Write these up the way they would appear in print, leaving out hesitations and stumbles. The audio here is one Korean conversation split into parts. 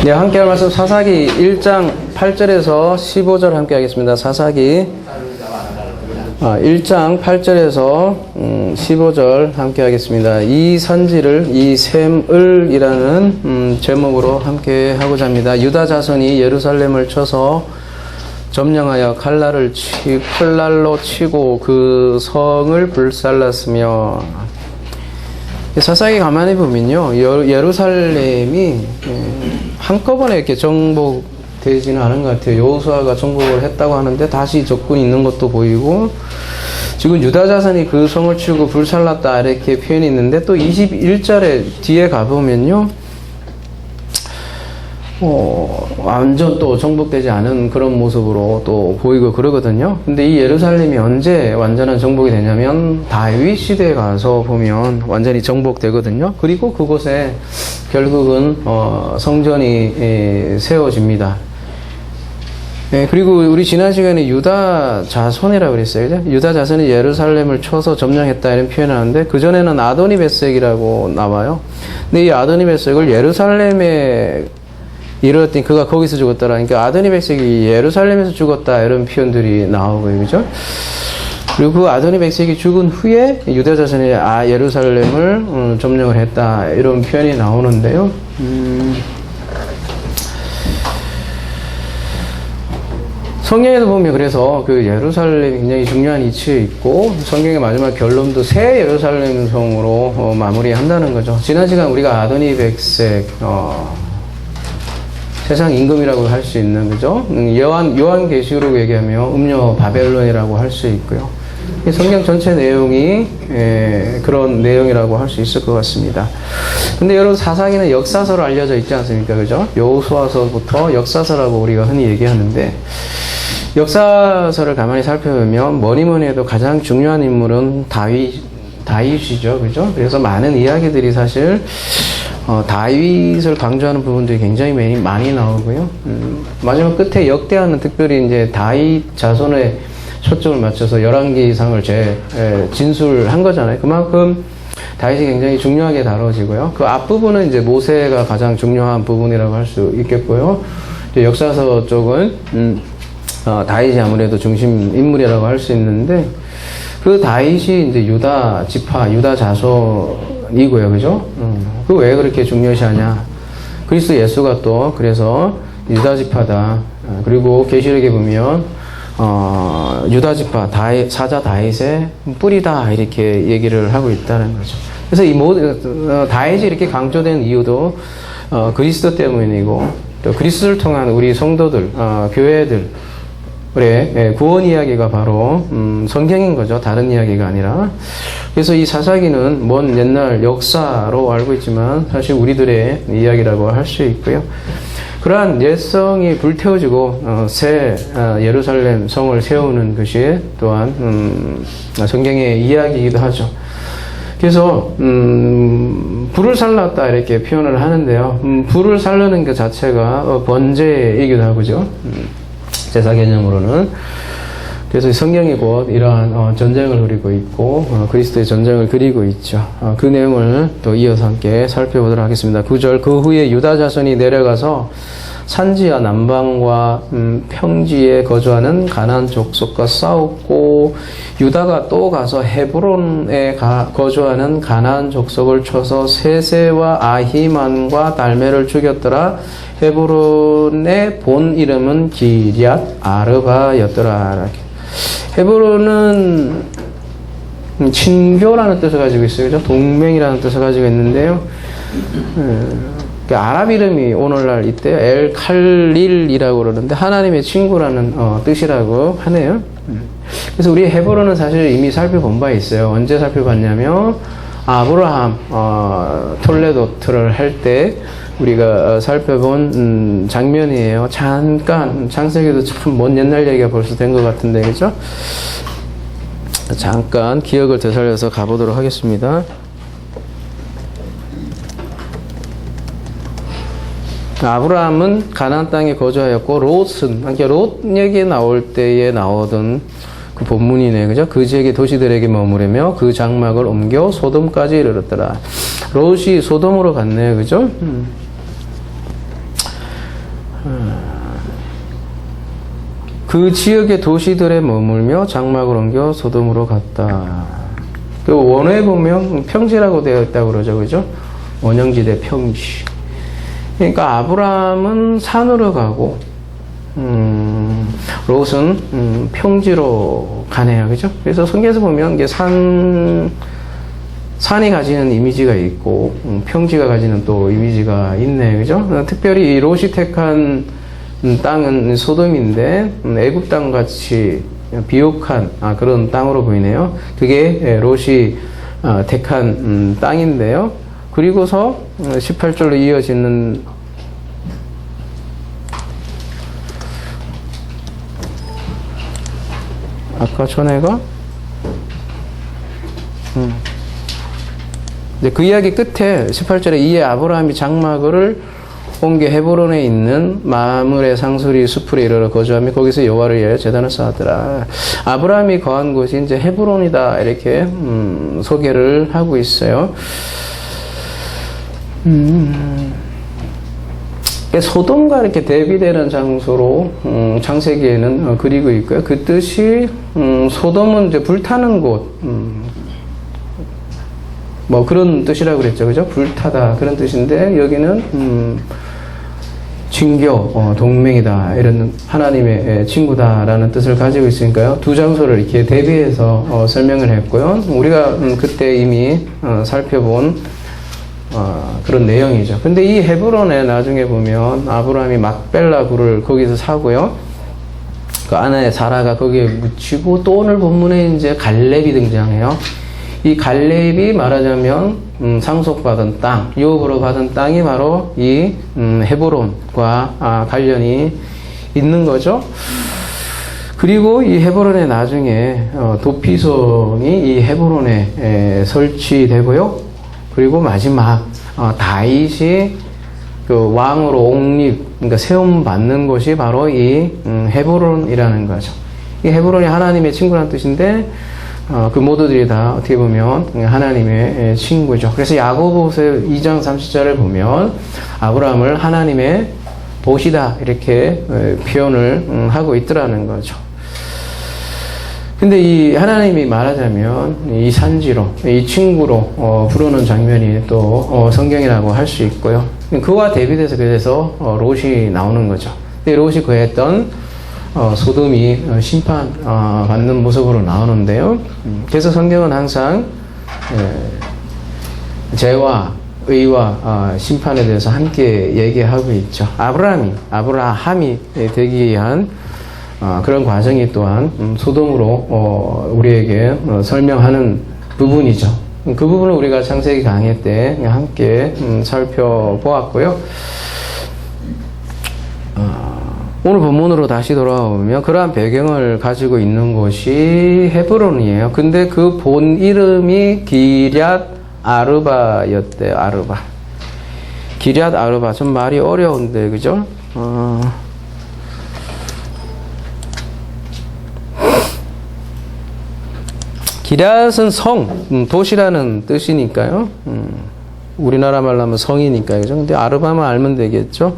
네, 함께 할 말씀 사사기 1장 8절에서 15절 함께 하겠습니다. 사사기 1장 8절에서 15절 함께 하겠습니다. 이 선지를 이샘을이라는 제목으로 함께 하고자 합니다. 유다 자손이 예루살렘을 쳐서 점령하여 칼날로 치고 그 성을 불살랐으며, 사사기 가만히 보면요, 예루살렘이 한꺼번에 이렇게 정복되지는 않은 것 같아요. 여호수아가 정복을 했다고 하는데 다시 적군이 있는 것도 보이고, 지금 유다 자손이 그 성을 치고 불살랐다 이렇게 표현이 있는데, 또 21절에 뒤에 가보면요, 완전 또 정복되지 않은 그런 모습으로 또 보이고 그러거든요. 근데 이 예루살렘이 언제 완전한 정복이 되냐면 다윗 시대에 가서 보면 완전히 정복되거든요. 그리고 그곳에 결국은 성전이 세워집니다. 네, 그리고 우리 지난 시간에 유다 자손이라고 그랬어요. 그죠? 유다 자손이 예루살렘을 쳐서 점령했다 이런 표현을 하는데, 그전에는 아도니베섹이라고 나와요. 근데 이 아도니베섹을 예루살렘에 이르렀더니 그가 거기서 죽었더라. 그러니까 아도니베섹이 예루살렘에서 죽었다 이런 표현들이 나오고요, 그죠? 그리고 그 아도니베섹이 죽은 후에 유다 자손이 예루살렘을 점령을 했다 이런 표현이 나오는데요. 성경에도 보면 그래서 그 예루살렘이 굉장히 중요한 위치에 있고, 성경의 마지막 결론도 새 예루살렘 성으로 마무리한다는 거죠. 지난 시간 우리가 아도니베섹 세상 임금이라고 할 수 있는, 그죠? 요한계시록 얘기하면 음녀 바벨론이라고 할 수 있고요. 성경 전체 내용이 그런 내용이라고 할 수 있을 것 같습니다. 근데 여러분, 사사기는 역사서로 알려져 있지 않습니까? 그죠? 여호수아서부터 역사서라고 우리가 흔히 얘기하는데, 역사서를 가만히 살펴보면 뭐니 해도 가장 중요한 인물은 다윗이죠. 그죠? 그래서 많은 이야기들이 사실 다윗을 강조하는 부분들이 굉장히 많이 나오고요. 마지막 끝에 역대하는 특별히 이제 다윗 자손의 초점을 맞춰서 11개 이상을 진술한 거잖아요. 그만큼 다윗이 굉장히 중요하게 다뤄지고요. 그 앞부분은 이제 모세가 가장 중요한 부분이라고 할 수 있겠고요. 이제 역사서 쪽은 다윗이 아무래도 중심 인물이라고 할 수 있는데, 그 다윗이 이제 유다 지파, 유다 자손이고요. 그죠? 그 왜 그렇게 중요시하냐? 그리스도 예수가 또 그래서 유다 지파다. 그리고 계시록에 보면 유다 지파 사자 다윗의 뿌리다 이렇게 얘기를 하고 있다는 거죠. 그래서 이 모든 다윗이 이렇게 강조된 이유도 그리스도 때문이고, 또 그리스도를 통한 우리 성도들, 교회들 그래, 구원 이야기가 바로 성경인 거죠. 다른 이야기가 아니라. 그래서 이 사사기는 먼 옛날 역사로 알고 있지만 사실 우리들의 이야기라고 할 수 있고요. 그러한 옛성이 불태워지고 새 예루살렘 성을 세우는 것이 또한 성경의 이야기이기도 하죠. 그래서 불을 살랐다 이렇게 표현을 하는데요. 불을 살르는 것 자체가 번제이기도 하고죠. 제사 개념으로는. 그래서 성경이 곧 이러한 전쟁을 그리고 있고 그리스도의 전쟁을 그리고 있죠. 그 내용을 또 이어서 함께 살펴보도록 하겠습니다. 9절, 그 후에 유다 자손이 내려가서 산지와 남방과 평지에 거주하는 가나안 족속과 싸웠고, 유다가 또 가서 헤브론에 거주하는 가나안 족속을 쳐서 세세와 아히만과 달메를 죽였더라. 헤브론의 본 이름은 기럇 아르바였더라. 헤브론은 친교라는 뜻을 가지고 있어요. 그죠? 동맹이라는 뜻을 가지고 있는데요. 아랍 이름이 오늘날 있대요. 엘 칼릴이라고 그러는데 하나님의 친구라는 뜻이라고 하네요. 그래서 우리 헤브론은 사실 이미 살펴본 바 있어요. 언제 살펴봤냐면 아브라함 톨레도트를 할 때 우리가 살펴본 장면이에요. 잠깐, 창세기도 참 먼 옛날 얘기가 벌써 된 것 같은데, 그죠? 잠깐 기억을 되살려서 가보도록 하겠습니다. 아브라함은 가나안 땅에 거주하였고, 롯은, 그러니까 롯 얘기 나올 때에 나오던 그 본문이네, 그죠? 그 지역의 도시들에게 머무르며 그 장막을 옮겨 소돔까지 이르렀더라. 롯이 소돔으로 갔네요, 그죠? 그 지역의 도시들에 머물며 장막을 옮겨 소돔으로 갔다. 그 원어에 보면 평지라고 되어 있다고 그러죠. 그죠? 원형지대 평지. 그러니까 아브라함은 산으로 가고, 롯은 평지로 가네요. 그죠? 그래서 성경에서 보면 이게 산이 가지는 이미지가 있고, 평지가 가지는 또 이미지가 있네. 그죠? 특별히 이 롯이 택한 땅은 소돔인데, 애굽 땅 같이 비옥한 그런 땅으로 보이네요. 그게 롯이 택한 땅인데요. 그리고서 18절로 이어지는 아까 전에가 그 이야기 끝에 18절에 이에 아브라함이 장막을 옮겨 헤브론에 있는 마므레 상수리 수풀에 이르러 거주하며 거기서 여호와를 위하여 제단을 쌓았더라. 아브라함이 거한 곳이 이제 헤브론이다 이렇게 소개를 하고 있어요. 소돔과 이렇게 대비되는 장소로 창세기에는 그리고 있고요. 그 뜻이 소돔은 이제 불타는 곳, 뭐 그런 뜻이라고 그랬죠, 그죠? 불타다 그런 뜻인데 여기는 친교, 동맹이다 이런 하나님의 친구다라는 뜻을 가지고 있으니까요. 두 장소를 이렇게 대비해서 설명을 했고요. 우리가 그때 이미 살펴본 그런 내용이죠. 근데 이 헤브론에 나중에 보면 아브라함이 막벨라 굴을 거기서 사고요. 그 아내 사라가 거기에 묻히고 또 오늘 본문에 이제 갈렙이 등장해요. 이 갈렙이 말하자면 상속받은 땅, 유업으로 받은 땅이 바로 이 헤브론과 관련이 있는 거죠. 그리고 이 헤브론에 나중에 도피성이 이 헤브론에 설치되고요. 그리고 마지막 다윗이 그 왕으로 옹립, 그러니까 세움 받는 곳이 바로 이 헤브론이라는 거죠. 이 헤브론이 하나님의 친구라는 뜻인데 그 모두들이 다 어떻게 보면 하나님의 친구죠. 그래서 야고보서 2장 30절을 보면 아브라함을 하나님의 보시다 이렇게 표현을 하고 있더라는 거죠. 근데 이 하나님이 말하자면 이 산지로, 이 친구로 부르는 장면이 또 성경이라고 할 수 있고요. 그와 대비돼서 그래서 롯이 나오는 거죠. 근데 롯이 거했던 소돔이 심판 받는 모습으로 나오는데요. 그래서 성경은 항상 죄와 의와 심판에 대해서 함께 얘기하고 있죠. 아브라함이 되기 위한 그런 과정이 또한 소돔으로 우리에게 설명하는 부분이죠. 그 부분을 우리가 창세기 강의 때 함께 살펴보았고요. 오늘 본문으로 다시 돌아오면 그러한 배경을 가지고 있는 곳이 헤브론이에요. 근데 그 본 이름이 기럇 아르바였대요. 기럇 아르바. 좀 말이 어려운데, 그죠? 기럇은 성, 도시라는 뜻이니까요. 우리나라 말로 하면 성이니까요. 그죠? 근데 아르바만 알면 되겠죠?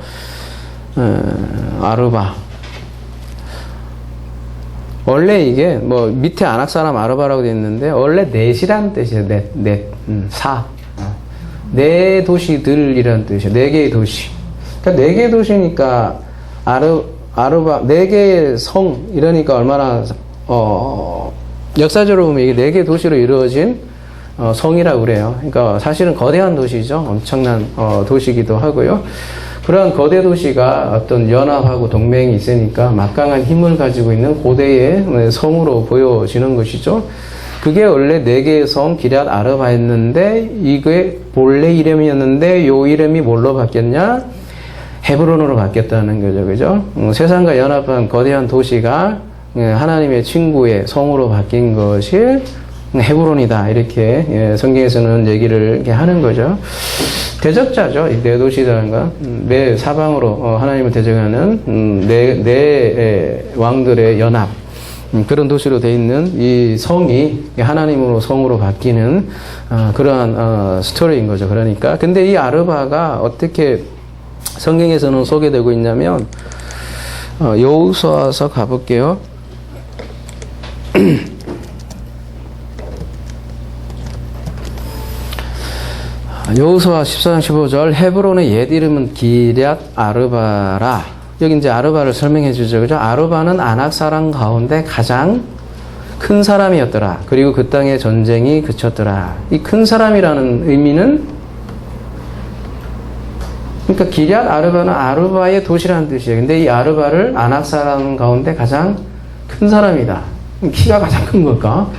아르바. 원래 이게 뭐 밑에 안악 사람 아르바라고 되어 있는데 원래 넷이라는 뜻이에요. 네 도시들이라는 뜻이에요. 네 개의 도시. 그러니까 네 개의 도시니까 아르바 네 개의 성 이러니까 얼마나 역사적으로 보면 이게 네 개의 도시로 이루어진 성이라고 그래요. 그러니까 사실은 거대한 도시죠. 엄청난 도시이기도 하고요. 그러한 거대 도시가 어떤 연합하고 동맹이 있으니까 막강한 힘을 가지고 있는 고대의 성으로 보여지는 것이죠. 그게 원래 네 개의 성 기럇 아르바였는데 이게 본래 이름이었는데 요 이름이 뭘로 바뀌었냐? 헤브론으로 바뀌었다는 거죠. 그죠? 세상과 연합한 거대한 도시가 하나님의 친구의 성으로 바뀐 것이 헤브론이다. 이렇게 성경에서는 얘기를 이렇게 하는 거죠. 대적자죠. 이 네 도시들과 네 사방으로 하나님을 대적하는 네 왕들의 연합. 그런 도시로 되어 있는 이 성이 하나님으로 성으로 바뀌는 그러한 스토리인 거죠. 그러니까 근데 이 아르바가 어떻게 성경에서는 소개되고 있냐면 여호수아서 가볼게요. 여호수아 14장 15절 헤브론의 옛 이름은 기럇 아르바라. 여기 이제 아르바를 설명해 주죠. 그죠? 아르바는 아낙 사람 가운데 가장 큰 사람이었더라. 그리고 그 땅에 전쟁이 그쳤더라. 이 큰 사람이라는 의미는 그러니까 기럇 아르바는 아르바의 도시라는 뜻이에요. 근데 이 아르바를 아낙 사람 가운데 가장 큰 사람이다. 키가 가장 큰 걸까?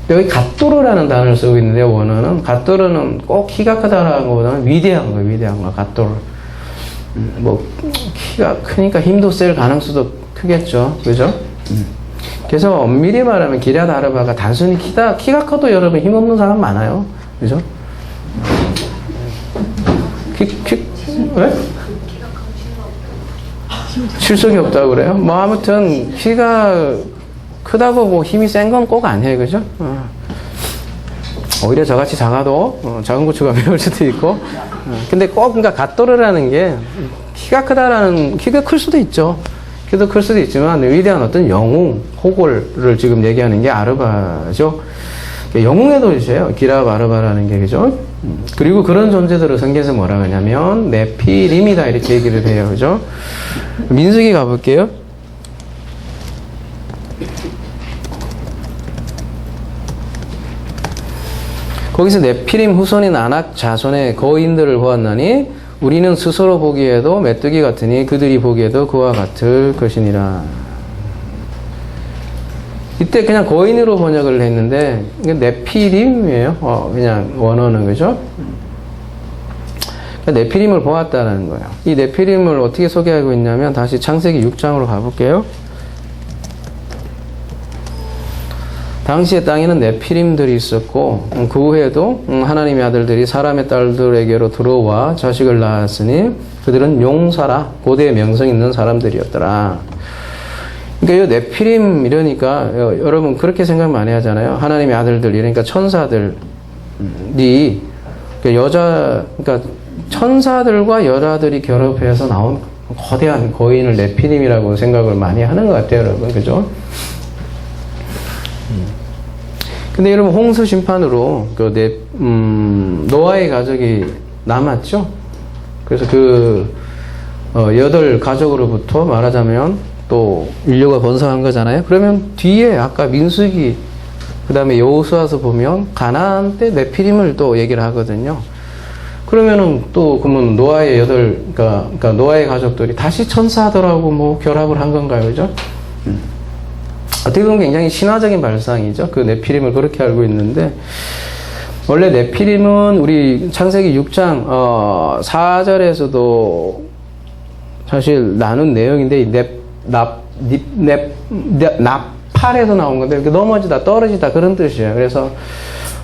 여기 갓도르라는 단어를 쓰고 있는데 원어는 갓도르는 꼭 키가 크다라는 것보다는 위대한 거예요. 위대한 거 갓도르. 뭐 키가 크니까 힘도 셀 가능성도 크겠죠. 그죠? 그래서 엄밀히 말하면 기럇 아르바가 단순히 키가 커도 여러분 힘없는 사람 많아요. 그죠? 왜? 실속이 없다고 그래요? 뭐 아무튼 키가 크다고 뭐 힘이 센 건 꼭 아니에요. 그죠? 오히려 저같이 작아도 작은 고추가 매울 수도 있고 근데 꼭 그러니까 갓도르라는 게 키가 클 수도 있죠. 키도 클 수도 있지만 위대한 어떤 영웅, 호골을 지금 얘기하는 게 아르바죠. 영웅의 도시예요. 기럇 아르바라는 게. 그죠? 그리고 그런 존재들을 성경에서 뭐라 하냐면 네피림이다 이렇게 얘기를 해요. 그죠? 민수기 가볼게요. 거기서 네피림 후손인 아낙 자손의 거인들을 보았나니 우리는 스스로 보기에도 메뚜기 같으니 그들이 보기에도 그와 같을 것이니라. 이때 그냥 거인으로 번역을 했는데 이게 네피림이에요. 그냥 원어는. 그죠? 네피림을 보았다는 거예요. 이 네피림을 어떻게 소개하고 있냐면 다시 창세기 6장으로 가볼게요. 당시의 땅에는 네피림들이 있었고 그 후에도 하나님의 아들들이 사람의 딸들에게로 들어와 자식을 낳았으니 그들은 용사라 고대의 명성 있는 사람들이었더라. 그러니까 이 네피림 이러니까 여러분 그렇게 생각 많이 하잖아요. 하나님의 아들들 이러니까 천사들이 그러니까 천사들과 여자들이 결합해서 나온 거대한 거인을 네피림이라고 생각을 많이 하는 것 같아요, 여러분. 그죠? 근데 여러분 홍수 심판으로 노아의 가족이 남았죠. 그래서 그 8가족으로부터 말하자면 또 인류가 번성한 거잖아요. 그러면 뒤에 아까 민수기 그 다음에 여호수아서 보면 가나안 때 네피림을 또 얘기를 하거든요. 그러면은 또 그러면 노아의 그러니까 노아의 가족들이 다시 천사들하고 뭐 결합을 한 건가요, 그죠? 어떻게 보면 굉장히 신화적인 발상이죠. 그 네피림을 그렇게 알고 있는데 원래 네피림은 우리 창세기 6장 4절에서도 사실 나눈 내용인데 나팔에서 나온 건데 이렇게 넘어지다 떨어지다 그런 뜻이에요. 그래서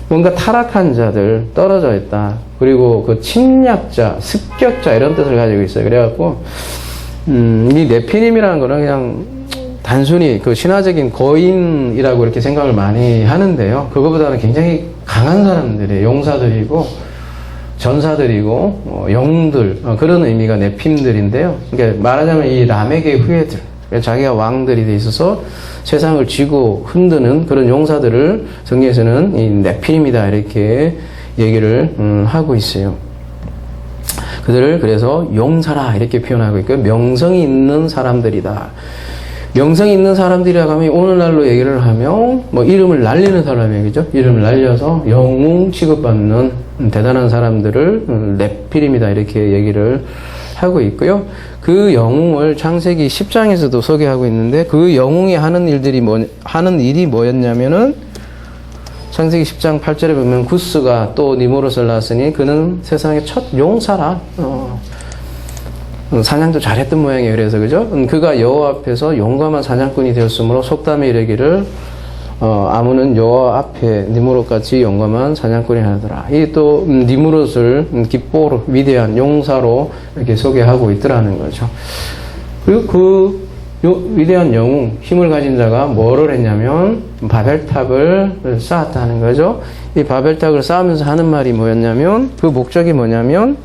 뭔가 타락한 자들, 떨어져 있다. 그리고 그 침략자, 습격자 이런 뜻을 가지고 있어요. 그래갖고 이 네피림이라는 거는 그냥 단순히 그 신화적인 거인이라고 이렇게 생각을 많이 하는데요. 그거보다는 굉장히 강한 사람들이에요. 용사들이고 전사들이고 영웅들 그런 의미가 네핌들인데요. 그러니까 말하자면 이 라멕의 후예들, 자기가 왕들이 돼 있어서 세상을 쥐고 흔드는 그런 용사들을 성경에서는 이 네피림이다 이렇게 얘기를 하고 있어요. 그들을 그래서 용사라 이렇게 표현하고 있고요. 명성이 있는 사람들이다. 명성이 있는 사람들이라고 하면 오늘날로 얘기를 하면 뭐 이름을 날리는 사람이에요. 그죠? 이름을 날려서 영웅 취급받는 대단한 사람들을 네피림이다 이렇게 얘기를 하고 있고요. 그 영웅을 창세기 10장에서도 소개하고 있는데 그 영웅이 하는 일이 뭐였냐면은 창세기 10장 8절에 보면 구스가 또 니므롯을 낳았으니 그는 세상의 첫 용사라. 사냥도 잘했던 모양이에요. 그래서 그죠? 그가 여호와 앞에서 용감한 사냥꾼이 되었으므로 속담에 이르기를 아무는 여호와 앞에 니므롯같이 용감한 사냥꾼이 하더라. 이 또 니므롯을 깃보로 위대한 용사로 이렇게 소개하고 있더라는 거죠. 그리고 그 위대한 영웅, 힘을 가진 자가 뭐를 했냐면 바벨탑을 쌓았다는 거죠. 이 바벨탑을 쌓으면서 하는 말이 뭐였냐면 그 목적이 뭐냐면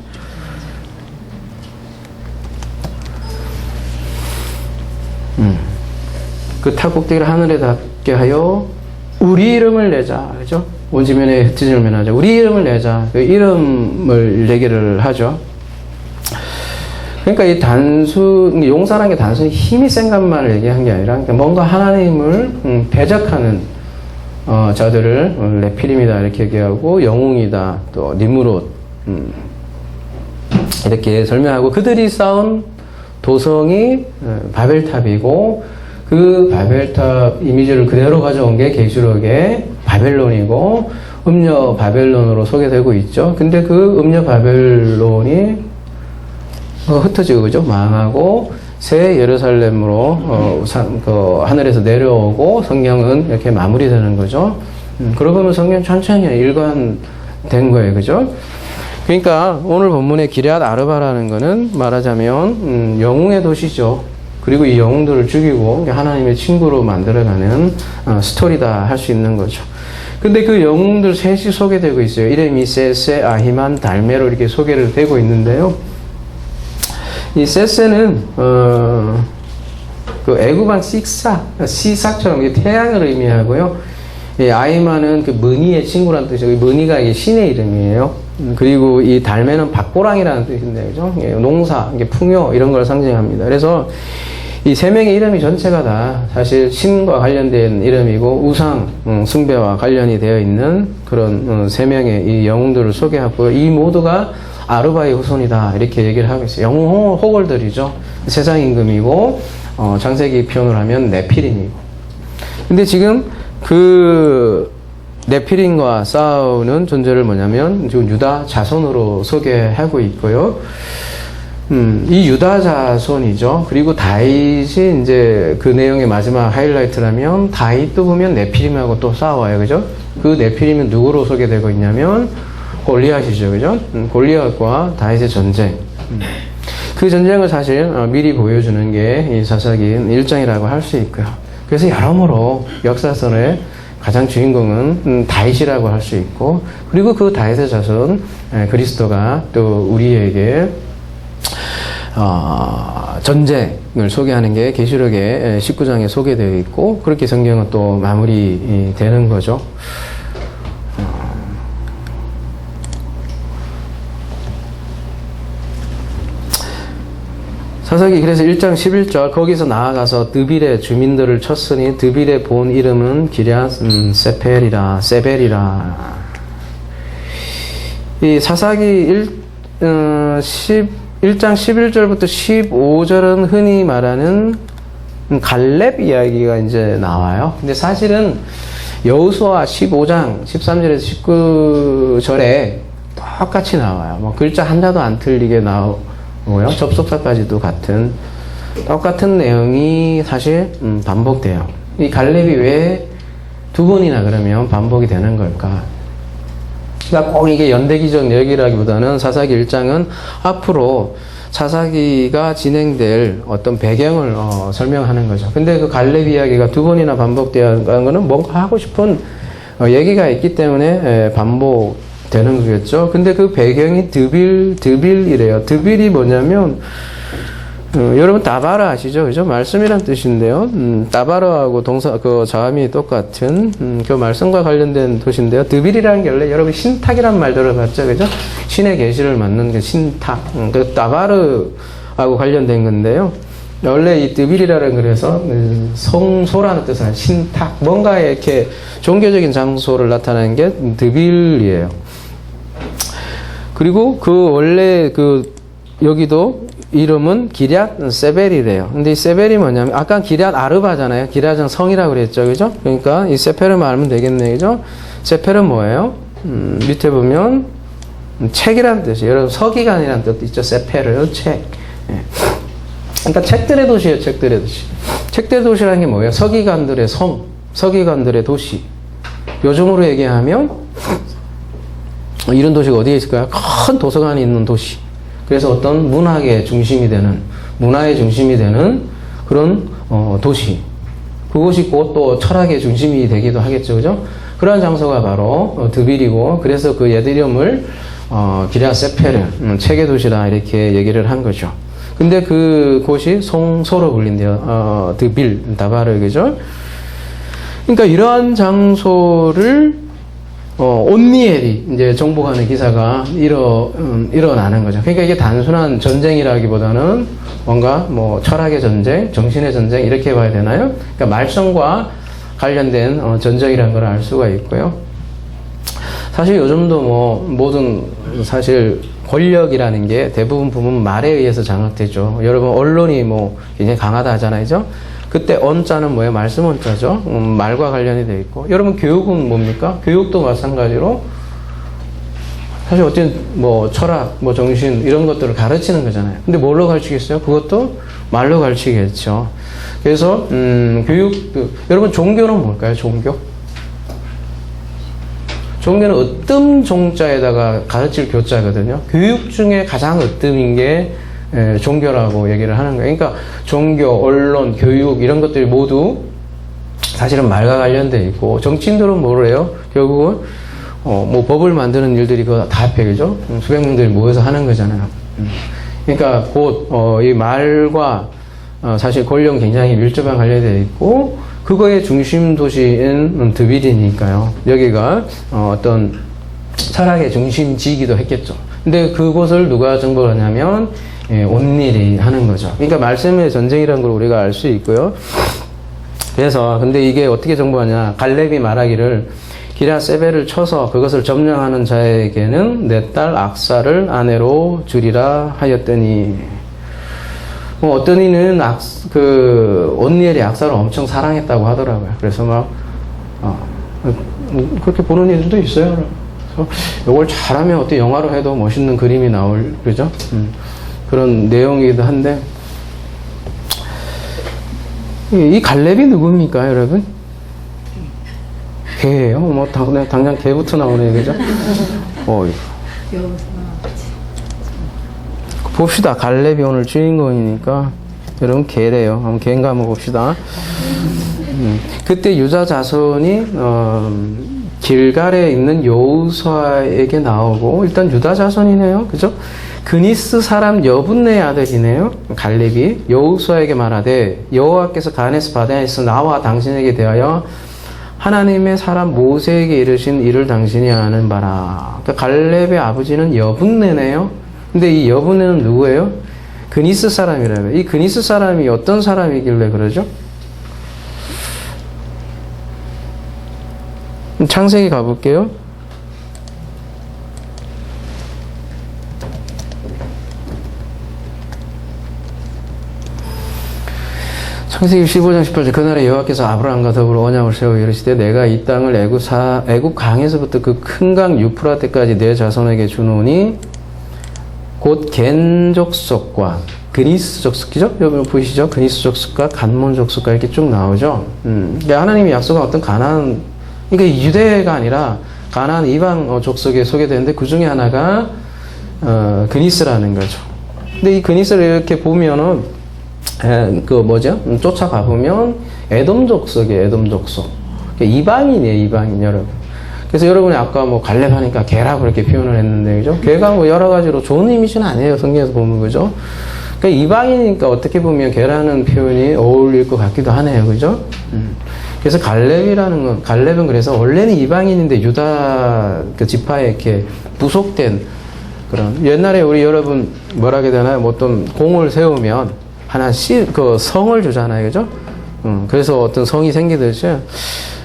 그 탑 꼭대기를 하늘에 닿게 하여 우리 이름을 내자. 그죠? 원지면에 흩어짐을 면하자. 우리 이름을 내자. 그 이름을 얘기를 하죠. 그러니까 이 용사라는 게 단순히 힘이 센 것만을 얘기한 게 아니라, 그러니까 뭔가 하나님을 대적하는 자들을 네피림이다 이렇게 얘기하고, 영웅이다, 또 니므롯 이렇게 설명하고, 그들이 쌓은 도성이 바벨탑이고, 그 바벨탑 이미지를 그대로 가져온 게 계시록의 바벨론이고, 음녀 바벨론으로 소개되고 있죠. 근데 그 음녀 바벨론이 흩어지고, 그죠? 망하고 새 예루살렘으로 하늘에서 내려오고 성경은 이렇게 마무리되는 거죠. 그러고 보면 성경 천천히 일관된 거예요, 그죠? 그러니까 오늘 본문의 기럇 아르바라는 거는 말하자면 영웅의 도시죠. 그리고 이 영웅들을 죽이고 하나님의 친구로 만들어가는 스토리다 할 수 있는 거죠. 근데 그 영웅들 셋이 소개되고 있어요. 이름이 세세, 아히만, 달메로 이렇게 소개를 되고 있는데요. 이 세세는 그 애굽왕 시삭처럼 태양을 의미하고요. 이 아히만은 그 머니의 친구라는 뜻이고, 머니가 이게 신의 이름이에요. 그리고 이 달메는 밭고랑이라는 뜻인데, 그죠? 농사, 풍요 이런 걸 상징합니다. 그래서 이 세 명의 이름이 전체가 다 사실 신과 관련된 이름이고, 우상 숭배와 관련이 되어 있는 그런 세 명의 이 영웅들을 소개하고, 이 모두가 아르바의 후손이다 이렇게 얘기를 하고 있어요. 영웅 호걸들이죠. 세상 임금이고, 창세기 표현을 하면 네피림이고. 근데 지금 그 네피림과 싸우는 존재를 뭐냐면 지금 유다 자손으로 소개하고 있고요. 이 유다 자손이죠. 그리고 다윗이 이제 그 내용의 마지막 하이라이트라면, 다윗도 보면 네피림하고 또 싸워요, 그죠? 그 네피림은 누구로 소개되고 있냐면 골리앗이죠, 그죠? 골리앗과 다윗의 전쟁. 그 전쟁을 사실 미리 보여주는 게 이 사사기 1장이라고 할 수 있고요. 그래서 여러모로 역사선의 가장 주인공은 다윗이라고 할 수 있고, 그리고 그 다윗의 자손 그리스도가 또 우리에게 전쟁을 소개하는 게 계시록의 19장에 소개되어 있고, 그렇게 성경은 또 마무리되는 거죠. 사사기 그래서 1장 11절 거기서 나아가서 드빌의 주민들을 쳤으니 드빌의 본 이름은 기럇 세벨이라. 이 사사기 1장 11절부터 15절은 흔히 말하는 갈렙 이야기가 이제 나와요. 근데 사실은 여호수아 15장 13절에서 19절에 똑같이 나와요. 뭐 글자 한자도 안 틀리게 나오고요. 접속사까지도 똑같은 내용이 사실 반복돼요. 이 갈렙이 왜 두 번이나 그러면 반복이 되는 걸까? 그러니까 꼭 이게 연대기적 얘기라기보다는 사사기 1장은 앞으로 사사기가 진행될 어떤 배경을 설명하는 거죠. 근데 그 갈렙 이야기가 두 번이나 반복되는 거는 뭔가 하고 싶은 얘기가 있기 때문에 반복되는 거겠죠. 근데 그 배경이 드빌이래요. 드빌이 뭐냐면 여러분 다바라 아시죠? 그죠? 말씀이란 뜻인데요. 다바라하고 동사 그 자음이 똑같은 그 말씀과 관련된 도시인데요. 드빌이라는 게 원래 여러분 신탁이란 말 들어봤죠? 그죠? 신의 계시를 맡는 게 신탁. 그 다바르하고 관련된 건데요. 원래 이 드빌이라는 그래서 성소라는 뜻은 신탁, 뭔가 이렇게 종교적인 장소를 나타내는 게 드빌이에요. 그리고 그 원래 그 여기도 이름은 기럇 세벨이래요. 근데 이 세벨이 뭐냐면 아까 기럇 아르바잖아요. 기럇은 성이라고 그랬죠, 그죠? 그러니까 이 세펠을 말하면 되겠네, 그죠? 세펠은 뭐예요? 밑에 보면 책이라는 뜻이에요. 여러분 서기관이라는 뜻도 있죠. 세펠을 책. 예. 그러니까 책들의 도시예요. 책들의 도시. 책들의 도시라는 게 뭐예요? 서기관들의 성, 서기관들의 도시. 요즘으로 얘기하면 이런 도시가 어디에 있을까요? 큰 도서관이 있는 도시. 그래서 어떤 문학의 중심이 되는, 문화의 중심이 되는 그런 도시. 그곳이 곧 또 철학의 중심이 되기도 하겠죠, 그죠? 그러한 장소가 바로 드빌이고, 그래서 그 옛 이름을 기럇 세페르, 책의 도시라 이렇게 얘기를 한 거죠. 근데 그 곳이 송소로 불린대요. 드빌, 다바르, 그죠? 그러니까 이러한 장소를 온니엘이 이제 정복하는 기사가 일어나는 거죠. 그러니까 이게 단순한 전쟁이라기보다는 뭔가 뭐 철학의 전쟁, 정신의 전쟁 이렇게 봐야 되나요? 그러니까 말썽과 관련된 전쟁이라는 걸 알 수가 있고요. 사실 요즘도 뭐 모든 사실 권력이라는 게 대부분 보면 말에 의해서 장악되죠. 여러분 언론이 뭐 굉장히 강하다 하잖아요. 그때 언자는 뭐예요? 말씀 언자죠. 말과 관련이 되어 있고. 여러분 교육은 뭡니까? 교육도 마찬가지로 사실 어떤 뭐 철학, 뭐 정신 이런 것들을 가르치는 거잖아요. 근데 뭘로 가르치겠어요? 그것도 말로 가르치겠죠. 그래서 여러분 종교는 뭘까요? 종교? 종교는 으뜸 종자에다가 가르칠 교자거든요. 교육 중에 가장 으뜸인 게 종교라고 얘기를 하는 거예요. 그러니까 종교, 언론, 교육 이런 것들이 모두 사실은 말과 관련되어 있고 정치인들은 뭐를 해요? 결국은 뭐 법을 만드는 일들이 그거 다 합해죠. 수백 명들이 모여서 하는 거잖아요. 그러니까 곧 이 말과 사실 권력 굉장히 밀접한 관련이 되어 있고 그거의 중심 도시인 드빌이니까요. 여기가 어떤 철학의 중심지이기도 했겠죠. 근데 그곳을 누가 정복하냐면 온닐이 하는 거죠. 그러니까 말씀의 전쟁이라는 걸 우리가 알 수 있고요. 그래서 근데 이게 어떻게 정복하냐? 갈렙이 말하기를 기라 세베를 쳐서 그것을 점령하는 자에게는 내 딸 악사를 아내로 주리라 하였더니 뭐 어떤 이는 온니엘이 악사를 엄청 사랑했다고 하더라고요. 그래서 그렇게 보는 이들도 있어요. 그래서 이걸 잘하면 어떻게 영화로 해도 멋있는 그림이 나올, 그죠? 그런 내용이기도 한데, 이 갈렙이 누굽니까, 여러분? 개예요? 뭐, 당장 개부터 나오네, 그죠? 봅시다. 갈렙이 오늘 주인공이니까 여러분 개래요. 한번 개인가 한번 봅시다. 그때 유다 자손이 길갈에 있는 여우수아에게 나오고 일단 유다 자손이네요. 그죠? 그니스 사람 여분네의 아들이네요. 갈렙이 여우수아에게 말하되 여호와께서 가데스 바네아에서 나와 당신에게 대하여 하나님의 사람 모세에게 이르신 일을 당신이 아는 바라. 그러니까 갈렙의 아버지는 여분네네요. 근데 이 여분네는 누구예요? 그니스 사람이라며. 이 그니스 사람이 어떤 사람이길래 그러죠? 창세기 가볼게요. 창세기 15장 18절 그날에 여호와께서 아브라함과 더불어 언약을 세워 이르시되 내가 이 땅을 애굽 강에서부터 그 큰 강 유프라테까지 내 자손에게 주노니 곧 겐 족속과 그니스 족속이죠? 여러분 보이시죠? 그니스 족속과 간몬 족속과 이렇게 쭉 나오죠. 그러니까 하나님이 약속한 어떤 가나안, 그러니까 유대가 아니라 가나안 이방 족속에 소개되는데 그 중에 하나가 그니스라는 거죠. 근데 이 그니스를 이렇게 보면은 쫓아가 보면 에돔 족속이에요. 에돔 족속. 그러니까 이방인이에요. 이방인 여러분. 그래서 여러분이 아까 뭐 갈렙하니까 개라고 이렇게 표현을 했는데, 그죠? 개가 뭐 여러 가지로 좋은 이미지는 아니에요. 성경에서 보면, 그죠? 그러니까 이방이니까 어떻게 보면 개라는 표현이 어울릴 것 같기도 하네요. 그죠? 그래서 갈렙은 그래서 원래는 이방인인데 유다 그 지파에 이렇게 부속된 그런, 옛날에 우리 여러분 뭐라 해야 되나요? 뭐 어떤 공을 세우면 하나 성을 주잖아요. 그죠? 그래서 어떤 성이 생기듯이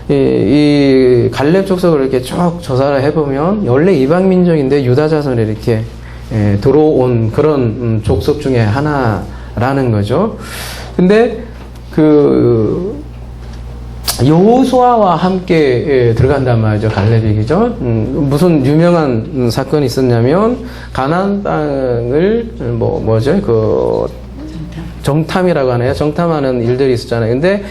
이 갈렙 족속을 이렇게 쭉 조사를 해보면 원래 이방 민족인데 유다 자손이 이렇게 들어온 그런 족속 중에 하나라는 거죠. 근데 여호수아와 함께 들어간단 말이죠. 갈렙이, 그죠? 무슨 유명한 사건이 있었냐면 가나안 땅을 정탐이라고 하네요. 정탐하는 일들이 있었잖아요. 근데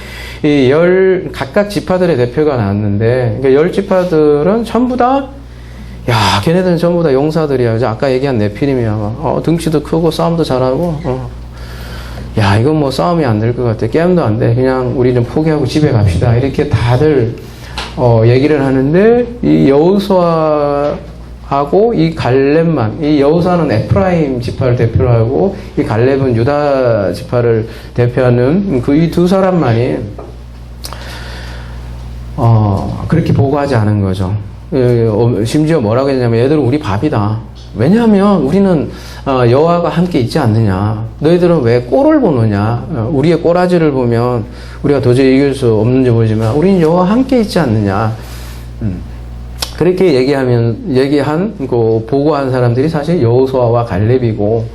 각각 지파들의 대표가 나왔는데, 그러니까 10지파들은 전부 다, 걔네들은 전부 다 용사들이야. 그죠? 아까 얘기한 네피림이야. 등치도 크고 싸움도 잘하고, 이건 뭐 싸움이 안 될 것 같아. 게임도 안 돼. 그냥 우리는 포기하고 집에 갑시다. 이렇게 다들, 얘기를 하는데, 이 여호수아하고 하고 이 갈렙만, 이 여호수아는 에프라임 지파를 대표로 하고 이 갈렙은 유다 지파를 대표하는 그 이 두 사람만이 그렇게 보고하지 않은 거죠. 심지어 뭐라고 했냐면 얘들은 우리 밥이다. 왜냐하면 우리는 여호와가 함께 있지 않느냐. 너희들은 왜 꼴을 보느냐. 우리의 꼬라지를 보면 우리가 도저히 이길 수 없는지 모르지만 우리는 여호와와 함께 있지 않느냐. 그렇게 얘기한 그 보고한 사람들이 사실 여호수아와 갈렙이고,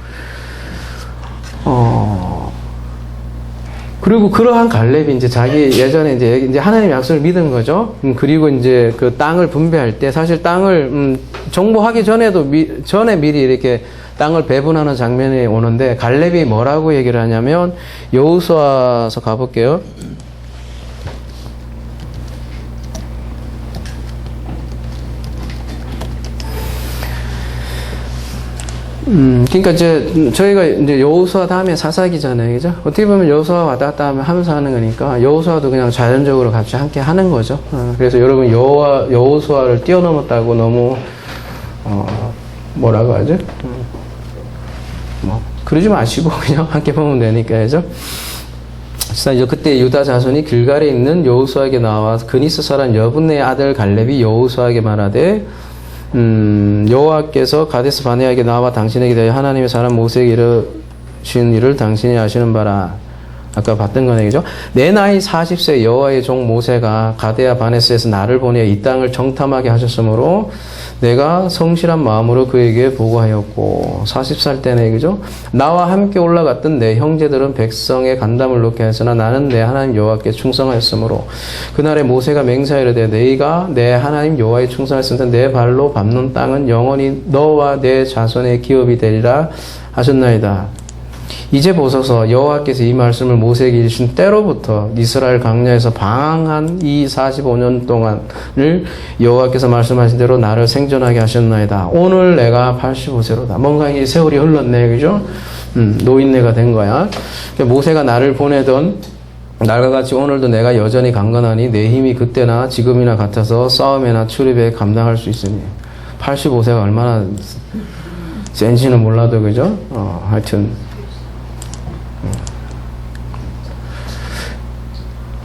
그리고 그러한 갈렙이 이제 자기 예전에 이제 하나님의 약속을 믿은 거죠. 그리고 이제 그 땅을 분배할 때 사실 땅을 정복하기 전에도 전에 미리 이렇게 땅을 배분하는 장면이 오는데 갈렙이 뭐라고 얘기를 하냐면 여호수아서 가볼게요. 그러니까 이제 저희가 이제 여호수아 다음에 사사기잖아요, 그죠? 어떻게 보면 여호수아 왔다 갔다 하면서 하는 거니까 여호수아도 그냥 자연적으로 같이 함께 하는 거죠. 그래서 여러분 여호수아를 뛰어넘었다고 너무 뭐라고 하죠? 뭐 그러지 마시고 그냥 함께 보면 되니까, 그죠? 그래서 이제 그때 유다 자손이 길갈에 있는 여호수아에게 나와 그니스 사람 여분의 아들 갈렙이 여호수아에게 말하되 여호와께서 가데스 바네아에게 나와 당신에게 대하여 하나님의 사람 모세에게 이르신 일을 당신이 아시는 바라. 아까 봤던 거네, 그죠? 내 나이 40세 여호와의 종 모세가 가데아 바네스에서 나를 보내 이 땅을 정탐하게 하셨으므로 내가 성실한 마음으로 그에게 보고하였고 40살 때네, 그죠? 나와 함께 올라갔던 내 형제들은 백성의 간담을 놓게 하였으나 나는 내 하나님 여호와께 충성하였으므로 그날에 모세가 맹세하이르되 너희가 내 하나님 여호와에 충성하였으면 내 발로 밟는 땅은 영원히 너와 내 자손의 기업이 되리라 하셨나이다. 이제 보소서 여호와께서 이 말씀을 모세에게 이르신 때로부터 이스라엘 광야에서 방황한 이 45년 동안을 여호와께서 말씀하신 대로 나를 생존하게 하셨나이다. 오늘 내가 85세로다. 뭔가 이 세월이 흘렀네, 그죠? 노인네가 된 거야. 모세가 나를 보내던 날과 같이 오늘도 내가 여전히 강건하니 내 힘이 그때나 지금이나 같아서 싸움이나 출입에 감당할 수 있으니 85세가 얼마나 센지는 몰라도, 그죠? 하여튼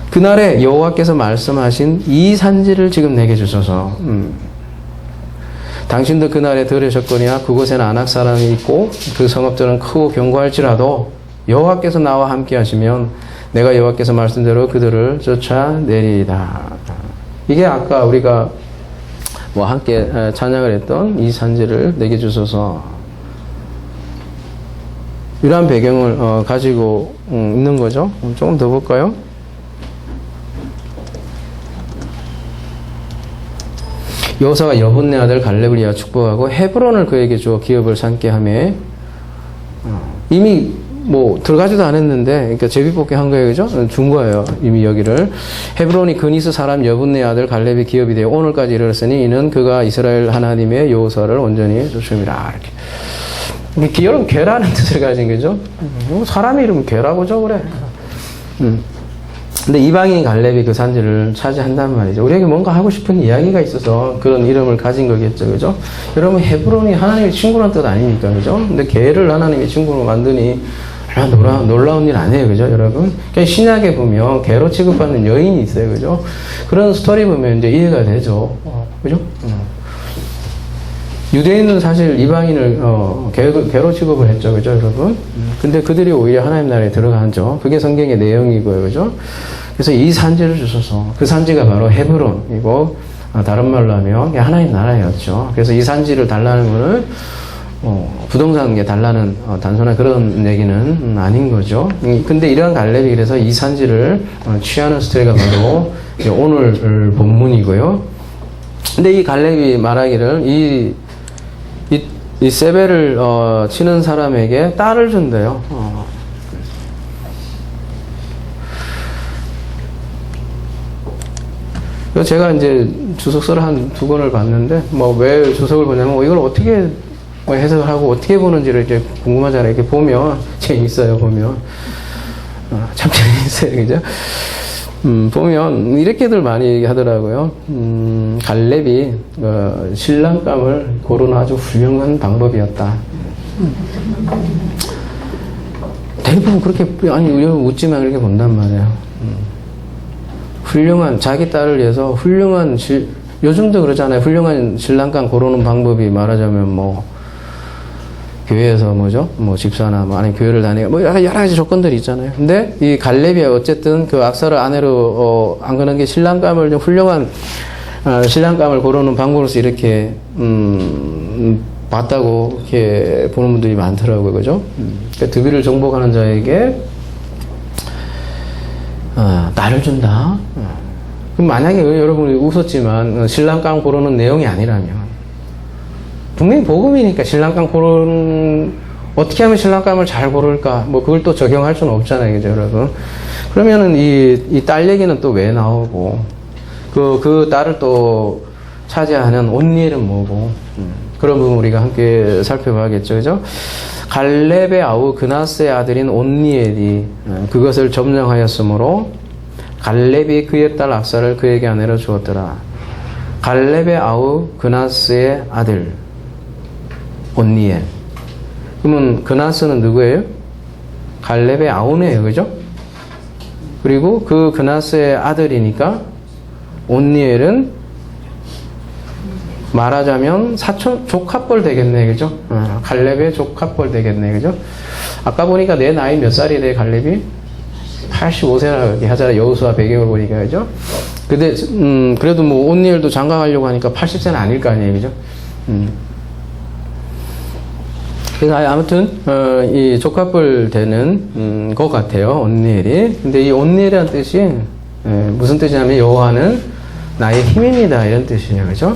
그날에 여호와께서 말씀하신 이 산지를 지금 내게 주소서. 당신도 그날에 들으셨거니와 그곳에는 아낙 사람이 있고 그 성읍들은 크고 견고할지라도 여호와께서 나와 함께 하시면 내가 여호와께서 말씀대로 그들을 쫓아내리이다. 이게 아까 우리가 뭐 함께 찬양을 했던 이 산지를 내게 주소서. 이러한 배경을 가지고 있는 거죠. 조금 더 볼까요? 여호수아가 여분네 아들 갈렙을 위하여 축복하고 헤브론을 그에게 주어 기업을 삼게 하며 이미 뭐 들어가지도 않았는데 그러니까 제비뽑기 한 거예요, 그죠? 준 거예요, 이미 여기를. 헤브론이 그니스 사람 여분네 아들 갈렙의 기업이 되어 오늘까지 이르렀으니 이는 그가 이스라엘 하나님의 여호수아를 온전히 쫓음이라. 이렇게 기업은 괴라는 뜻을 가진 거죠. 사람 이름은 괴라고 적으래. 근데 이방인 갈렙이 그 산지를 차지한단 말이죠. 우리에게 뭔가 하고 싶은 이야기가 있어서 그런 이름을 가진 거겠죠, 그죠? 여러분, 헤브론이 하나님의 친구라는 뜻 아닙니까, 그죠? 근데 개를 하나님의 친구로 만드니 놀라운 일 아니에요, 그죠, 여러분? 그러니까 신약에 보면 개로 취급받는 여인이 있어요, 그죠? 그런 스토리 보면 이제 이해가 되죠, 그죠? 유대인은 사실 이방인을 개로 취급을 했죠, 그죠, 여러분? 근데 그들이 오히려 하나님 나라에 들어가죠. 그게 성경의 내용이고요, 그죠? 그래서 이 산지를 주셔서 그 산지가 바로 헤브론이고 다른 말로 하면 하나님 나라였죠. 그래서 이 산지를 달라는 것은 부동산 게 달라는 단순한 그런 얘기는 아닌 거죠. 근데 이러한 갈렙이 그래서 이 산지를 취하는 스토리가 바로 이제 오늘 본문이고요. 근데 이 갈렙이 말하기를 이 세벨을 치는 사람에게 딸을 준대요. 제가 이제 주석서를 한 2권을 봤는데 뭐 왜 주석을 보냐면 이걸 어떻게 해석을 하고 어떻게 보는지를 이제 궁금하잖아요. 이렇게 보면 재밌어요. 보면 참 재밌어요, 그죠? 보면 이렇게들 많이 얘기하더라고요. 갈렙이 신랑감을 고르는 아주 훌륭한 방법이었다. 대부분 그렇게, 아니, 웃지만 그렇게 본단 말이에요. 훌륭한, 자기 딸을 위해서 훌륭한, 요즘도 그러잖아요. 훌륭한 신랑감 고르는 방법이 말하자면 교회에서 집사나 아니 교회를 다니고 여러 가지 조건들이 있잖아요. 근데 이 갈렙이 어쨌든 그 악사를 아내로 안 거는 게 신랑감을 좀 훌륭한 신랑감을 고르는 방법으로서 이렇게 봤다고 이렇게 보는 분들이 많더라고요. 그죠? 그러니까 드비를 정복하는 자에게 나를 준다. 그럼 만약에 여러분이 웃었지만 신랑감 고르는 내용이 아니라면 분명히 복음이니까 신랑감 어떻게 하면 신랑감을 잘 고를까? 그걸 또 적용할 수는 없잖아요. 그죠, 여러분? 그러면은 이 딸 얘기는 또 왜 나오고, 그 딸을 또 차지하는 온니엘은 뭐고, 그런 부분 우리가 함께 살펴봐야겠죠. 그죠? 갈렙의 아우 그나스의 아들인 온니엘이 그것을 점령하였으므로 갈렙이 그의 딸 악사를 그에게 아내로 주었더라. 갈렙의 아우 그나스의 아들. 온니엘. 그러면 그나스는 누구예요? 갈렙의 아우네요. 그죠? 그리고 그 그나스의 아들이니까 온니엘은 말하자면 조카뻘 되겠네. 그죠? 갈렙의 조카뻘 되겠네. 그죠? 아까 보니까 내 나이 몇 살이 돼, 갈렙이? 85세라고 하잖아. 여호수아 배경을 보니까. 그죠? 근데 그래도 온니엘도 장가가려고 하니까 80세는 아닐 거 아니에요. 그죠? 그래서 아무튼 이 조카뻘 되는 것 같아요. 온니엘이. 근데 이 온니엘이라는 뜻이 무슨 뜻이냐면 여호와는 나의 힘입니다. 이런 뜻이에요. 그죠?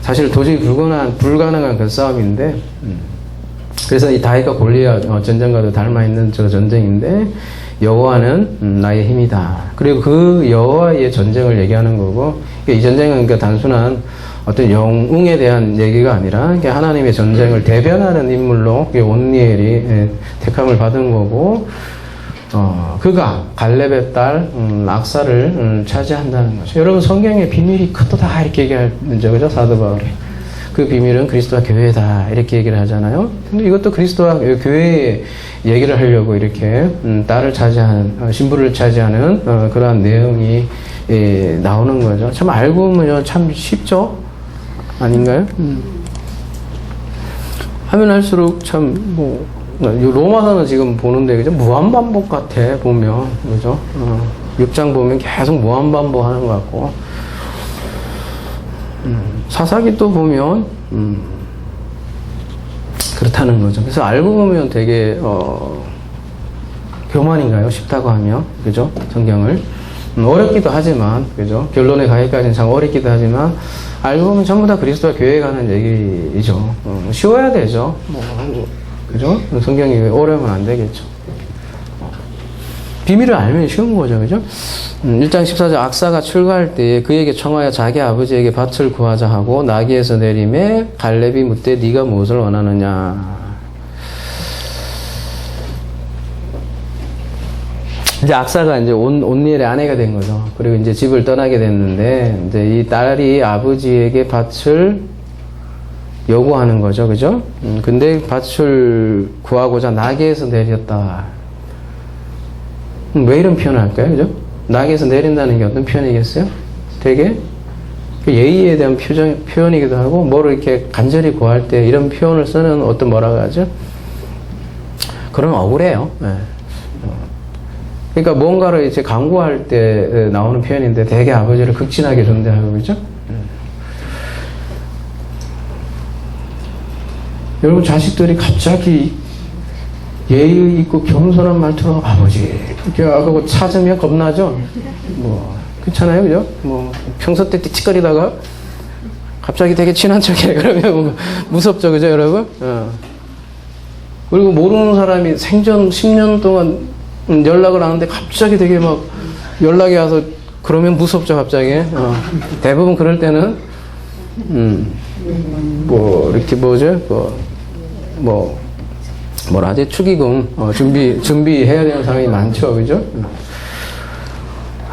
사실 도저히 불가능한 그 싸움인데 그래서 이 다윗과 골리앗 전쟁과도 닮아 있는 저 전쟁인데 여호와는 나의 힘이다. 그리고 그 여호와의 전쟁을 얘기하는 거고 이 전쟁은 그러니까 단순한 어떤 영웅에 대한 얘기가 아니라 하나님의 전쟁을 대변하는 인물로 온니엘이 택함을 받은 거고 그가 갈렙의 딸 악사를 차지한다는 거죠. 여러분 성경의 비밀이 크다 이렇게 얘기하죠. 그죠? 사도 바울이. 그 비밀은 그리스도와 교회다 이렇게 얘기를 하잖아요. 근데 이것도 그리스도와 교회의 얘기를 하려고 이렇게 딸을 차지하는 신부를 차지하는 그러한 내용이 나오는 거죠. 참 알고 보면 참 쉽죠? 아닌가요? 하면 할수록 참 로마서는 지금 보는데 그죠? 무한반복 같아 보면 그죠? 6장 보면 계속 무한반복 하는 것 같고 사사기 또 보면 그렇다는 거죠. 그래서 알고 보면 되게 교만인가요? 쉽다고 하면 그죠? 성경을 어렵기도 하지만 그죠? 결론에 가기까지는 참 어렵기도 하지만 알고 보면 전부 다 그리스도와 교회에 가는 얘기죠. 쉬워야 되죠. 그죠? 성경이 어려우면 안 되겠죠. 비밀을 알면 쉬운 거죠. 그죠? 1장 14절 악사가 출가할 때에 그에게 청하여 자기 아버지에게 밭을 구하자 하고 나귀에서 내림에 갈렙이 묻되 네가 무엇을 원하느냐. 이제 악사가 이제 온니엘의 아내가 된 거죠. 그리고 이제 집을 떠나게 됐는데 이제 이 딸이 아버지에게 밭을 요구하는 거죠. 그죠? 근데 밭을 구하고자 나귀에서 내렸다. 왜 이런 표현을 할까요? 그죠? 나귀에서 내린다는 게 어떤 표현이겠어요? 되게 예의에 대한 표현이기도 하고 뭐를 이렇게 간절히 구할 때 이런 표현을 쓰는 어떤 뭐라고 하죠? 그런 억울해요. 네. 그러니까 뭔가를 이제 강구할 때 나오는 표현인데 되게 아버지를 극진하게 존대하고 그죠? 여러분 자식들이 갑자기 예의 있고 겸손한 말투로 아버지 이렇게 하고 찾으면 겁나죠? 그렇잖아요, 그죠? 평소 때 띠치거리다가 갑자기 되게 친한 척해 그러면 무섭죠, 그죠, 여러분? 그리고 모르는 사람이 생전 10년 동안 연락을 하는데 갑자기 되게 막 연락이 와서 그러면 무섭죠, 갑자기. 대부분 그럴 때는 이렇게 뭐라 하지? 축의금 준비해야 되는 상황이 많죠, 그죠?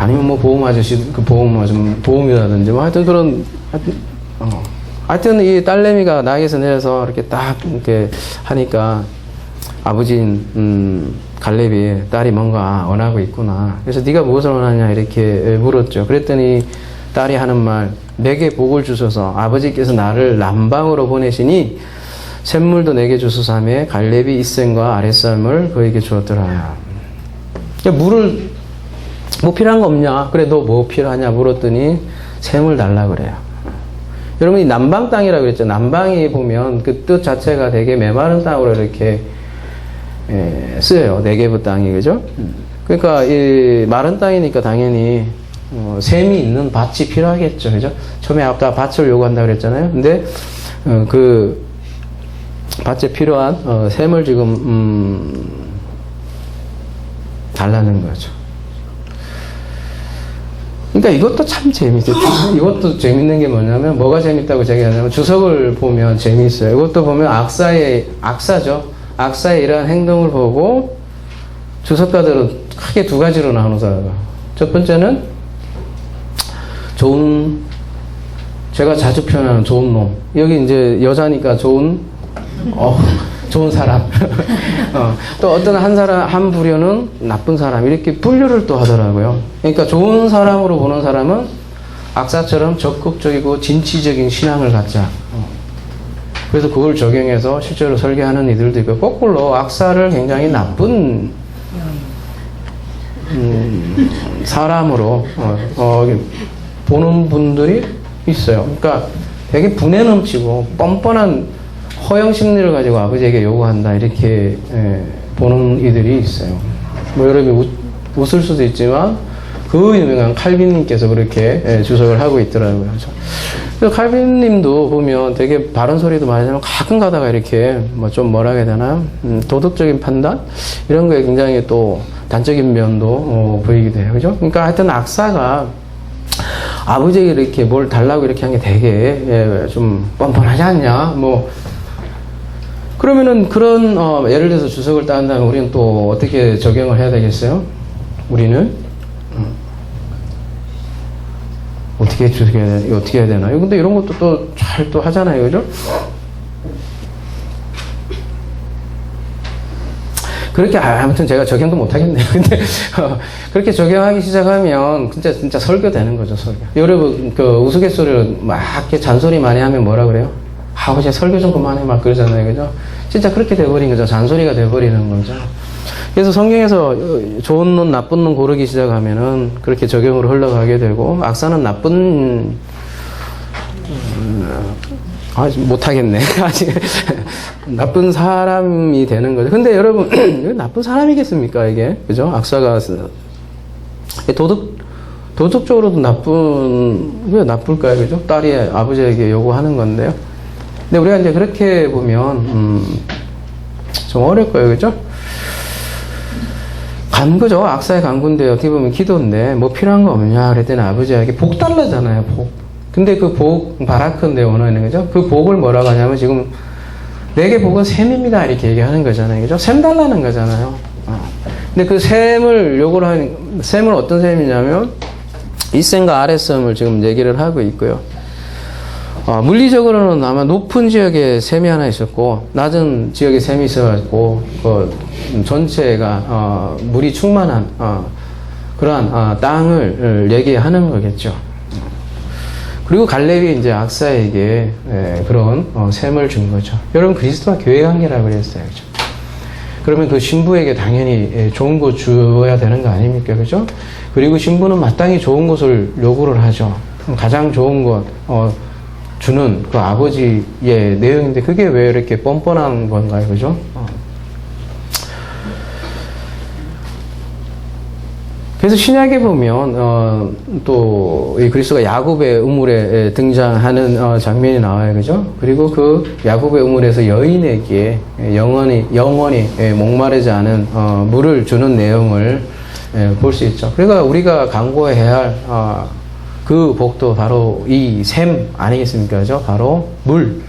아니면 뭐 보험 아저씨, 그 보험이라든지 뭐 하여튼 그런, 하여튼 이 딸내미가 나에게서 내려서 이렇게 딱 이렇게 하니까 아버지인 갈렙이 딸이 뭔가 원하고 있구나. 그래서 네가 무엇을 원하냐 이렇게 물었죠. 그랬더니 딸이 하는 말, 내게 복을 주소서 아버지께서 나를 남방으로 보내시니 샘물도 내게 주소서 하며 갈렙이 윗샘과 아랫샘을 그에게 주었더라. 물을 뭐 필요한 거 없냐? 그래 너 뭐 필요하냐 물었더니 샘을 달라 그래요. 여러분 이 남방 땅이라고 그랬죠. 남방이 보면 그 뜻 자체가 되게 메마른 땅으로 이렇게 쓰여요. 네게브 땅이 그죠? 그러니까 이 마른 땅이니까 당연히 샘이 있는 밭이 필요하겠죠. 그죠? 처음에 아까 밭을 요구한다고 그랬잖아요. 근데 그 밭에 필요한 샘을 지금 달라는 거죠. 그러니까 이것도 참 재밌어요. 이것도 재밌는 게 뭐냐면 뭐가 재밌다고 제가 하냐면 주석을 보면 재밌어요. 이것도 보면 악사죠. 악사의 이러한 행동을 보고 주석가들은 크게 두 가지로 나누더라고요. 첫 번째는 제가 자주 표현하는 좋은 놈. 여기 이제 여자니까 좋은 사람. 또 어떤 한 부류는 나쁜 사람. 이렇게 분류를 또 하더라고요. 그러니까 좋은 사람으로 보는 사람은 악사처럼 적극적이고 진취적인 신앙을 갖자. 그래서 그걸 적용해서 실제로 설계하는 이들도 있고, 거꾸로 악사를 굉장히 나쁜 사람으로 보는 분들이 있어요. 그러니까 되게 분에 넘치고 뻔뻔한 허영 심리를 가지고 아버지에게 요구한다 이렇게 보는 이들이 있어요. 뭐 여러분이 웃을 수도 있지만 그 유명한 칼빈님께서 그렇게 주석을 하고 있더라고요. 그래서 칼빈님도 보면 되게 바른 소리도 많이 하지만 가끔 가다가 이렇게 뭐 좀 뭐라 해야 되나 도덕적인 판단 이런 거에 굉장히 또 단적인 면도 보이기도 해요. 그죠? 그러니까 하여튼 악사가 아버지에게 이렇게 뭘 달라고 이렇게 한 게 되게 좀 뻔뻔하지 않냐? 뭐 그러면은 그런 예를 들어서 주석을 따는다면 우리는 또 어떻게 적용을 해야 되겠어요? 우리는 어떻게 해야 되나요? 근데 이런 것도 또 잘 또 하잖아요, 그죠? 그렇게 아무튼 제가 적용도 못 하겠네요. 근데 그렇게 적용하기 시작하면 진짜 설교 되는 거죠, 설교. 여러분 그 우스갯소리로 막 이렇게 잔소리 많이 하면 뭐라 그래요? 아버지 설교 좀 그만해 막 그러잖아요, 그죠? 진짜 그렇게 돼버린 거죠. 잔소리가 돼버리는 거죠. 그래서 성경에서 좋은 놈, 나쁜 놈 고르기 시작하면은 그렇게 적용으로 흘러가게 되고, 악사는 나쁜, 못하겠네. 아직. 나쁜 사람이 되는 거죠. 근데 여러분, 이게 나쁜 사람이겠습니까, 이게? 그죠? 악사가. 도덕적으로도 왜 나쁠까요, 그죠? 딸이 아버지에게 요구하는 건데요. 근데 우리가 이제 그렇게 보면, 좀 어려울 거예요, 그죠? 간구죠. 악사의 간구인데 어떻게 보면 기도인데 뭐 필요한 거 없냐 그랬더니 아버지에게 복 달라잖아요. 복. 근데 그 복 바라크인데 원어는 그죠? 그 복을 뭐라고 하냐면 지금 내게 복은 샘입니다 이렇게 얘기하는 거잖아요. 그죠? 샘 달라는 거잖아요. 근데 그 샘을 요구를 하는 샘은 어떤 샘이냐면 윗샘과 아랫샘을 지금 얘기를 하고 있고요. 물리적으로는 아마 높은 지역에 샘이 하나 있었고 낮은 지역에 샘이 있어가지고 그 전체가 물이 충만한 그러한 땅을 얘기하는 거겠죠. 그리고 갈렙이 이제 악사에게 그런 샘을 준 거죠. 여러분 그리스도와 교회 관계라고 그랬어요, 그죠? 그러면 그 신부에게 당연히 좋은 거 주어야 되는 거 아닙니까, 그죠? 그리고 신부는 마땅히 좋은 것을 요구를 하죠. 가장 좋은 것 주는 그 아버지의 내용인데 그게 왜 이렇게 뻔뻔한 건가요? 그죠? 그래서 신약에 보면 또 이 그리스도가 야곱의 우물에 등장하는 장면이 나와요. 그죠? 그리고 그 야곱의 우물에서 여인에게 영원히 목마르지 않은 물을 주는 내용을 볼 수 있죠. 그러니까 우리가 간구해야 할 그 복도 바로 이 샘 아니겠습니까? 그죠? 바로 물.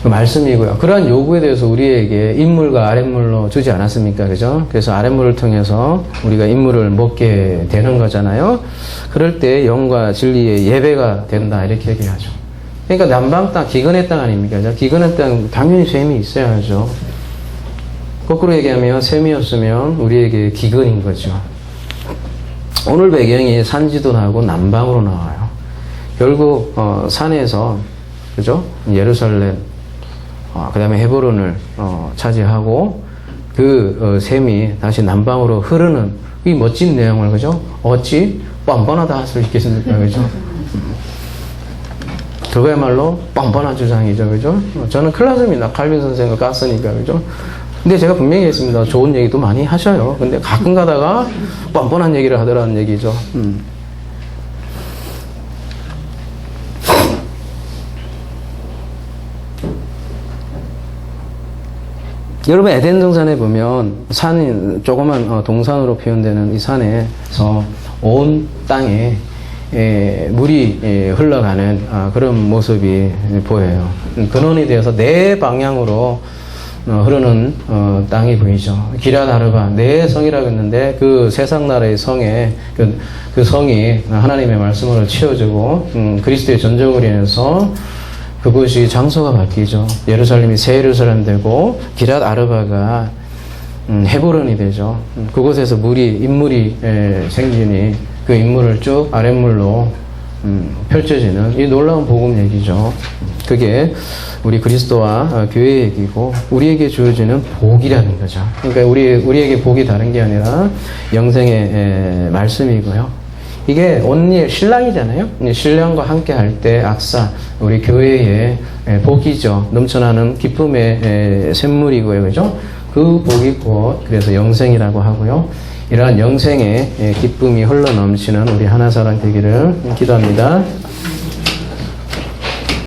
그 말씀이고요. 그러한 요구에 대해서 우리에게 인물과 아랫물로 주지 않았습니까? 그죠? 그래서 아랫물을 통해서 우리가 인물을 먹게 되는 거잖아요. 그럴 때 영과 진리의 예배가 된다. 이렇게 얘기하죠. 그러니까 남방 땅, 기근의 땅 아닙니까? 기근의 땅, 당연히 셈이 있어야죠. 거꾸로 얘기하면 셈이 없으면 우리에게 기근인 거죠. 오늘 배경이 산지도하고 남방으로 나와요. 결국, 산에서, 그죠? 예루살렘, 그 다음에 헤브론을 차지하고 셈이 다시 남방으로 흐르는 이 멋진 내용을, 그죠? 어찌 뻔뻔하다 할 수 있겠습니까? 그죠? 그거야말로 뻔뻔한 주장이죠. 그죠? 저는 큰일 났습니다. 칼빈 선생을 깠으니까. 그죠? 근데 제가 분명히 했습니다. 좋은 얘기도 많이 하셔요. 근데 가끔 가다가 뻔뻔한 얘기를 하더라는 얘기죠. 여러분 에덴 동산에 보면 산이 조그만 동산으로 표현되는 이 산에서 온 땅에 물이 흘러가는 그런 모습이 보여요. 근원이 되어서 네 방향으로 흐르는 땅이 보이죠. 기럇 아르바 네 성이라고 했는데 그 세상 나라의 성에 그 성이 하나님의 말씀으로 채워지고 그리스도의 전쟁으로 인해서 그곳이 장소가 바뀌죠. 예루살렘이 새 예루살렘 되고 기럇 아르바가 헤브론이 되죠. 그곳에서 인물이 생기니 그 인물을 쭉 아랫물로 펼쳐지는 이 놀라운 복음 얘기죠. 그게 우리 그리스도와 교회 얘기고 우리에게 주어지는 복이라는 거죠. 그러니까 우리에게 복이 다른 게 아니라 영생의 말씀이고요. 이게 언니의 신랑이잖아요. 신랑과 함께 할 때 악사 우리 교회의 복이죠. 넘쳐나는 기쁨의 샘물이고요. 그죠? 그 복이 곧 그래서 영생이라고 하고요. 이러한 영생의 기쁨이 흘러넘치는 우리 하나사랑 되기를 기도합니다.